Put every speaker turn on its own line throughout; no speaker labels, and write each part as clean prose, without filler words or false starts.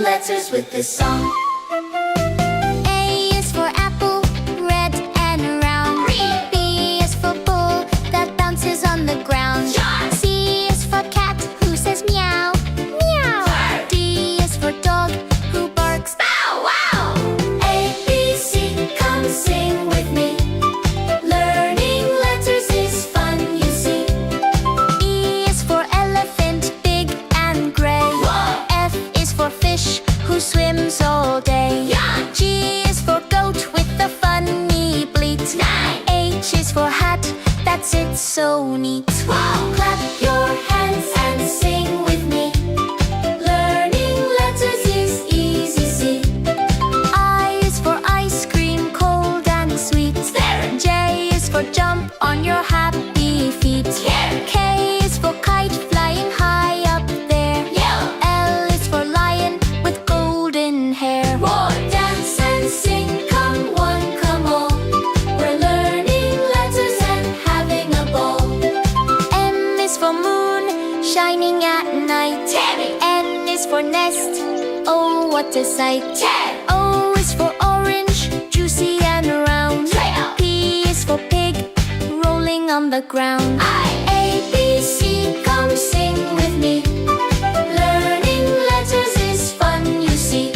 letters with this song.
A is for apple, red and round. B is for bull that bounces on the ground. C is for cat who says meow, meow. D is for dog who barks bow wow.
A, B, C, come sing with me. Learning letters is fun, you see.
E is for elephant, big and gray.
Whoa.
F is for fish who swims all day.
Yeah.
G is for goat with the funny bleat.
9.
H is for hat that sits so neat.
Wow. Clap your hands and sing with me. Learning letters is easy, see.
I is for ice cream, cold and sweet.
There.
J is for jump on your happy feet.
Here.
K is for kite flying high up there.
Yell.
L is for lion with golden hair.
Roar, dance and sing, come one, come all. We're learning letters and having a ball.
M is for moon, shining at night.
Tammy.
N is for nest, oh what a sight.
Ted.
O is for orange, juicy and round.
Trail.
P is for pig, rolling on the ground.
A, B, C, come sing with me. Learning letters is fun, you see.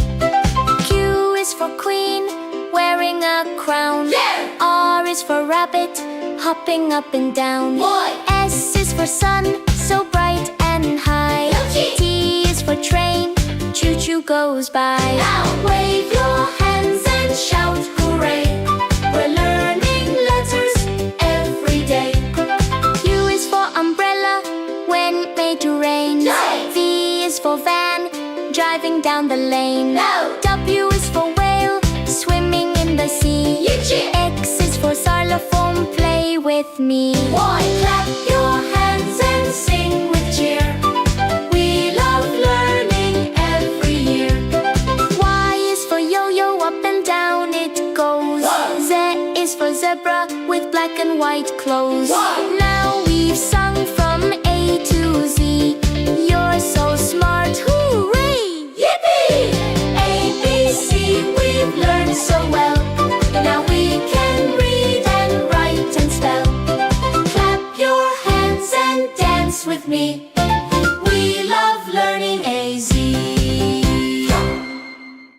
Q is for queen, wearing a crown.
Yeah.
R is for rabbit, hopping up and down.
Boy.
S is for sun, so bright and high.
Milky.
T is for train, choo-choo goes by.
Now wave your hands and shout hooray. We're learning letters every day.
U is for umbrella, when it may to rain.
Nice.
V is for van, driving down the lane.
No.
W is for whale, swimming in the sea.
Eugene.
X is for xylophone, play with me.
Boy, clap your hands and sing with cheer. We love learning every year.
Y is for yo-yo, up and down it goes.
Whoa.
Z is for zebra, with black and white clothes.
Whoa.